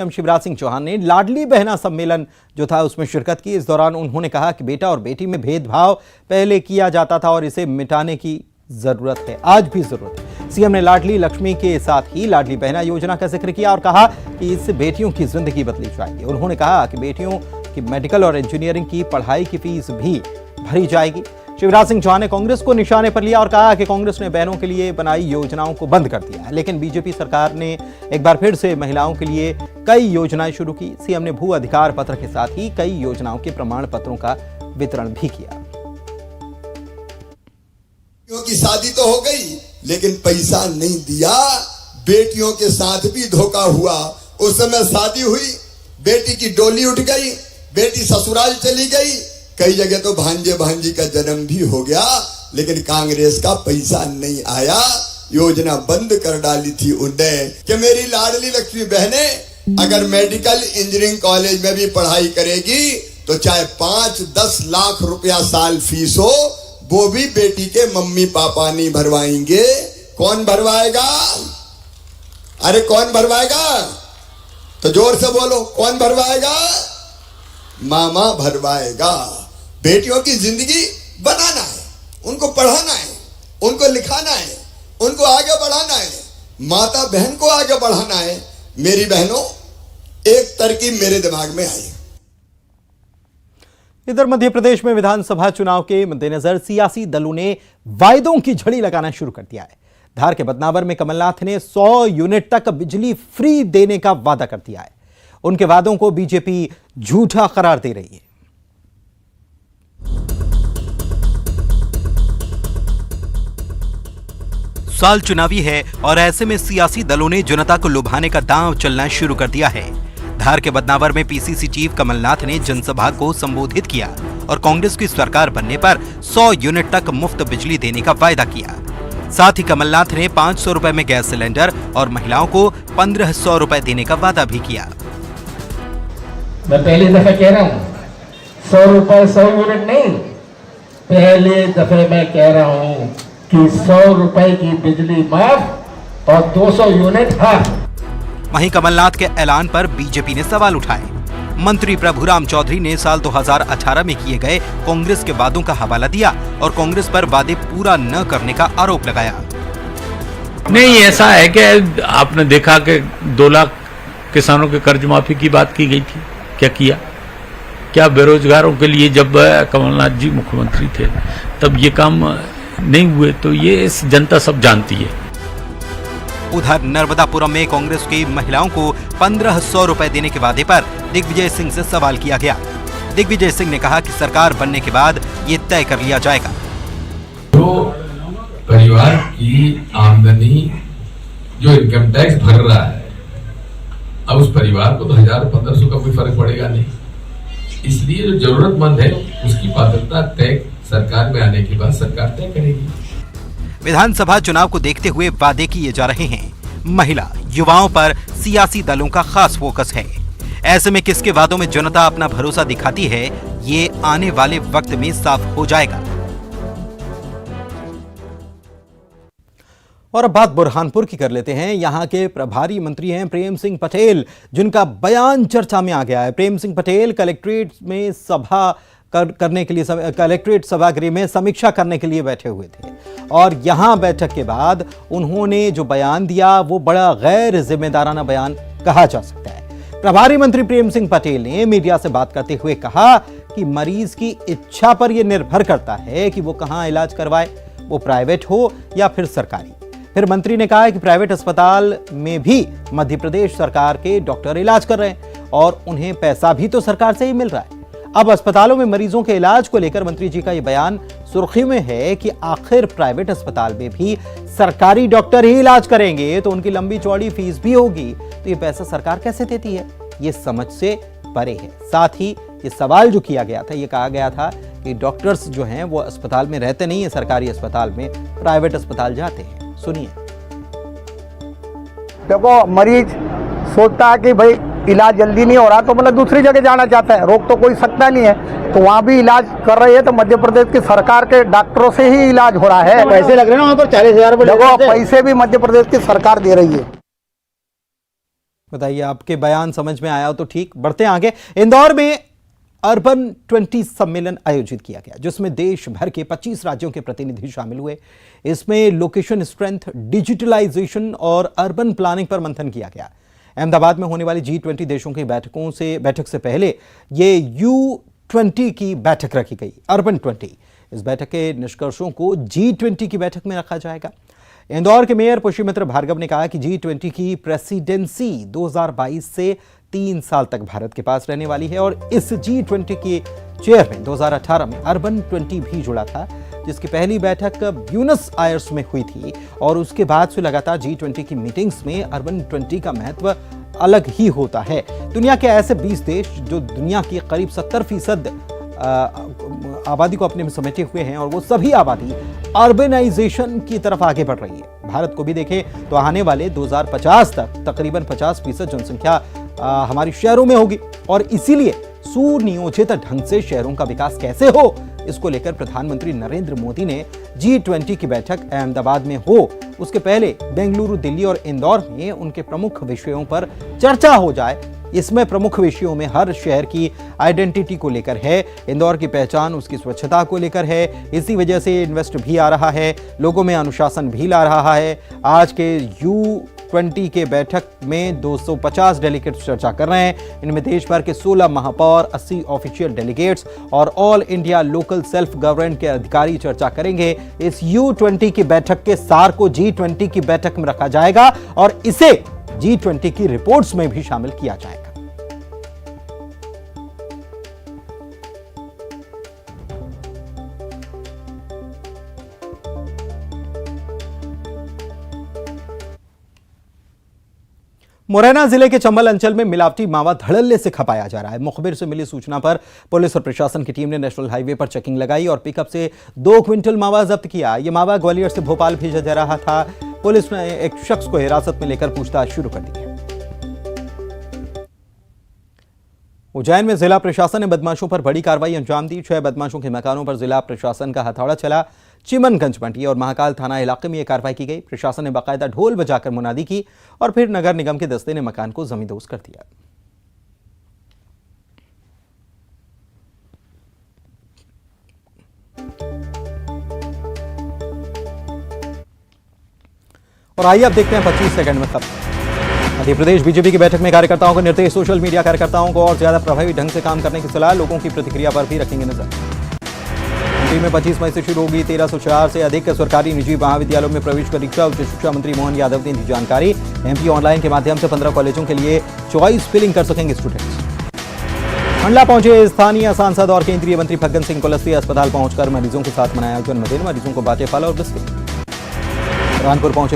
शिवराज सिंह चौहान ने लाडली बहना सम्मेलन जो था उसमें शिरकत की। इस दौरान उन्होंने कहा कि बेटा और बेटी में भेदभाव पहले किया जाता था और इसे मिटाने की जरूरत है, आज भी जरूरत है। सीएम ने लाडली लक्ष्मी के साथ ही लाडली बहना योजना का जिक्र किया और कहा कि इससे बेटियों की जिंदगी बदली जाएगी। उन्होंने कहा कि बेटियों की मेडिकल और इंजीनियरिंग की पढ़ाई की फीस भी भरी जाएगी। शिवराज सिंह चौहान ने कांग्रेस को निशाने पर लिया और कहा कि कांग्रेस ने बहनों के लिए बनाई योजनाओं को बंद कर दिया है, लेकिन बीजेपी सरकार ने एक बार फिर से महिलाओं के लिए कई योजनाएं शुरू की। सीएम ने भू अधिकार पत्र के साथ ही कई योजनाओं के प्रमाण पत्रों का वितरण भी किया। बेटियों की शादी तो हो गई, लेकिन पैसा नहीं दिया। बेटियों के साथ भी धोखा हुआ। उस समय शादी हुई, बेटी की डोली उठ गई, बेटी ससुराल चली गई, कई जगह तो भांजे भांजी का जन्म भी हो गया, लेकिन कांग्रेस का पैसा नहीं आया। योजना बंद कर डाली थी उन्होंने कि मेरी लाडली लक्ष्मी बहने अगर मेडिकल इंजीनियरिंग कॉलेज में भी पढ़ाई करेगी तो चाहे 5-10 लाख रुपया साल फीस हो, वो भी बेटी के मम्मी पापा नहीं भरवाएंगे। कौन भरवाएगा? अरे कौन भरवाएगा? तो जोर से बोलो, कौन भरवाएगा? मामा भरवाएगा। बेटियों की जिंदगी बनाना है, उनको पढ़ाना है, उनको लिखाना है, उनको आगे बढ़ाना है, माता बहन को आगे बढ़ाना है। मेरी बहनों, एक तरकीब मेरे दिमाग में आई। इधर मध्य प्रदेश में विधानसभा चुनाव के मद्देनजर सियासी दलों ने वायदों की झड़ी लगाना शुरू कर दिया है। धार के बदनावर में कमलनाथ ने 100 यूनिट तक बिजली फ्री देने का वादा कर दिया है। उनके वादों को बीजेपी झूठा करार दे रही है। साल चुनावी है और ऐसे में सियासी दलों ने जनता को लुभाने का दांव चलना शुरू कर दिया है। धार के बदनावर में पीसीसी चीफ कमलनाथ ने जनसभा को संबोधित किया और कांग्रेस की सरकार बनने पर 100 यूनिट तक मुफ्त बिजली देने का वायदा किया। साथ ही कमलनाथ ने 500 रुपए में गैस सिलेंडर और महिलाओं को 1500 रुपए देने का वादा भी किया। मैं पहली दफे कह रहा हूँ 100 रुपए 100 यूनिट नहीं, पहले दफे मैं कह रहा हूँ कि 100 रुपए की बिजली माफ और 200 यूनिट हाफ। वहीं कमलनाथ के ऐलान पर बीजेपी ने सवाल उठाए। मंत्री प्रभुराम चौधरी ने साल 2018 में किए गए कांग्रेस के वादों का हवाला दिया और कांग्रेस पर वादे पूरा न करने का आरोप लगाया। नहीं, ऐसा है कि आपने देखा कि 2 लाख किसानों के कर्ज माफी की बात की गई थी, क्या किया? क्या बेरोजगारों के लिए जब कमलनाथ जी मुख्यमंत्री थे तब ये काम नहीं हुए? तो ये जनता सब जानती है। उधर नर्मदापुरम में कांग्रेस की महिलाओं को 1500 रुपए देने के वादे पर दिग्विजय सिंह से सवाल किया गया। दिग्विजय सिंह ने कहा कि सरकार बनने के बाद ये तय कर लिया जाएगा। जो परिवार की आमदनी जो इनकम टैक्स भर रहा है, अब उस परिवार को तो 1000-1500 का कोई फर्क पड़ेगा नहीं। इसलिए जो जरूरतमंद है उसकी पात्रता तय सरकार में आने के बाद सरकार तय करेगी। विधानसभा चुनाव को देखते हुए वादे किए जा रहे हैं। महिला युवाओं पर सियासी दलों का खास फोकस है। ऐसे में किसके वादों में जनता अपना भरोसा दिखाती है, ये आने वाले वक्त में साफ हो जाएगा। और अब बात बुरहानपुर की कर लेते हैं। यहाँ के प्रभारी मंत्री हैं प्रेम सिंह पटेल, जिनका बयान चर्चा में आ गया है। प्रेम सिंह पटेल कलेक्ट्रेट में करने के लिए कलेक्ट्रेट सभागृह में समीक्षा करने के लिए बैठे हुए थे और यहां बैठक के बाद उन्होंने जो बयान दिया वो बड़ा गैर जिम्मेदाराना बयान कहा जा सकता है। प्रभारी मंत्री प्रेम सिंह पटेल ने मीडिया से बात करते हुए कहा कि मरीज की इच्छा पर यह निर्भर करता है कि वो कहां इलाज करवाए, वो प्राइवेट हो या फिर सरकारी। फिर मंत्री ने कहा कि प्राइवेट अस्पताल में भी मध्य प्रदेश सरकार के डॉक्टर इलाज कर रहे हैं और उन्हें पैसा भी तो सरकार से ही मिल रहा है। अब अस्पतालों में मरीजों के इलाज को लेकर मंत्री जी का यह बयान सुर्खी में है कि आखिर प्राइवेट अस्पताल में भी सरकारी डॉक्टर ही इलाज करेंगे तो उनकी लंबी चौड़ी फीस भी होगी, तो ये पैसा सरकार कैसे देती है, ये समझ से परे है। साथ ही ये सवाल जो किया गया था, ये कहा गया था कि डॉक्टर्स जो हैं वो अस्पताल में रहते नहीं है सरकारी अस्पताल में, प्राइवेट अस्पताल जाते हैं। सुनिए। देखो, मरीज सोचता है कि भाई इलाज जल्दी नहीं हो रहा तो मतलब दूसरी जगह जाना चाहता है, रोक तो कोई सकता नहीं है, तो वहाँ भी इलाज कर रही है। तो मध्य प्रदेश की सरकार के डॉक्टरों से ही इलाज हो रहा है। पैसे लग रहे हैं वहाँ पर 40,000 रुपए। देखो, पैसे भी मध्य प्रदेश की सरकार दे रही है। बताइए, आपके बयान समझ में आया तो ठीक। बढ़ते हैं आगे। इंदौर में अर्बन 20 सम्मेलन आयोजित किया गया, जिसमें देश भर के 25 राज्यों के प्रतिनिधि शामिल हुए। इसमें लोकेशन स्ट्रेंथ, डिजिटलाइजेशन और अर्बन प्लानिंग पर मंथन किया गया। अहमदाबाद में होने वाली G20 देशों की बैठक से पहले ये U20 की बैठक रखी गई, अर्बन 20। इस बैठक के निष्कर्षों को G20 की बैठक में रखा जाएगा। इंदौर के मेयर पुष्यमित्र भार्गव ने कहा कि G20 की प्रेसिडेंसी 2022 से 3 साल तक भारत के पास रहने वाली है और इस G20 के चेयर में 2018 में अर्बन 20 भी जुड़ा था, जिसकी पहली बैठक ब्यूनस आयर्स में हुई थी और उसके बाद से लगातार G20 की मीटिंग्स में अर्बन 20 का महत्व अलग ही होता है। दुनिया के ऐसे 20 देश जो दुनिया की करीब 70% आबादी को अपने में समेटे हुए हैं और वो सभी आबादी अर्बनाइजेशन की तरफ आगे बढ़ रही है। भारत को भी देखें तो आने वाले 2050 तक तकरीबन 50% जनसंख्या हमारी शहरों में होगी और इसीलिए सुनियोजित ढंग से शहरों का विकास कैसे हो, इसको लेकर प्रधानमंत्री नरेंद्र मोदी ने G20 की बैठक अहमदाबाद में हो उसके पहले बेंगलुरु, दिल्ली और इंदौर में उनके प्रमुख विषयों पर चर्चा हो जाए। इसमें प्रमुख विषयों में हर शहर की आइडेंटिटी को लेकर है, इंदौर की पहचान उसकी स्वच्छता को लेकर है, इसी वजह से इन्वेस्ट भी आ रहा है, लोगों में अनुशासन भी ला रहा है। आज के U20 के बैठक में 250 डेलीगेट्स चर्चा कर रहे हैं। इनमें देश भर के 16 महापौर, 80 ऑफिशियल डेलीगेट्स और all India local self government के अधिकारी चर्चा करेंगे। इस U20 की बैठक के सार को G20 की बैठक में रखा जाएगा और इसे G20 की रिपोर्ट्स में भी शामिल किया जाएगा। मुरैना जिले के चंबल अंचल में मिलावटी मावा धड़ल्ले से खपाया जा रहा है। मुखबिर से मिली सूचना पर पुलिस और प्रशासन की टीम ने नेशनल हाईवे पर चेकिंग लगाई और पिकअप से 2 क्विंटल मावा जब्त किया। यह मावा ग्वालियर से भोपाल भेजा जा रहा था। पुलिस ने एक शख्स को हिरासत में लेकर पूछताछ शुरू कर दी है। उज्जैन में जिला प्रशासन ने बदमाशों पर बड़ी कार्रवाई अंजाम दी। 6 बदमाशों के मकानों पर जिला प्रशासन का हथौड़ा चला। चिमनगंज मंडी और महाकाल थाना इलाके में यह कार्रवाई की गई। प्रशासन ने बाकायदा ढोल बजाकर मुनादी की और फिर नगर निगम के दस्ते ने मकान को जमींदोज कर दिया। और आइए अब देखते हैं 25 सेकंड में खबर। मध्य प्रदेश बीजेपी की बैठक में कार्यकर्ताओं को निर्देश, सोशल मीडिया कार्यकर्ताओं को और ज्यादा प्रभावी ढंग से काम करने की सलाह, लोगों की प्रतिक्रिया पर भी रखेंगे नजर। एमपी में 25 मई से शुरू होगी 1304 से अधिक सरकारी निजी महाविद्यालयों में प्रवेश परीक्षा। उच्च शिक्षा मंत्री मोहन यादव ने दी जानकारी। एमपी ऑनलाइन के माध्यम से 15 कॉलेजों के लिए चॉइस फिलिंग कर सकेंगे स्टूडेंट्स। मंडला पहुंचे स्थानीय सांसद और केंद्रीय मंत्री फग्गन सिंह कुलस्ते। अस्पताल पहुंचकर मरीजों के साथ मनाया जन्मदिन, मरीजों को बांटे फल और बिस्किट। कानपुर पहुंचे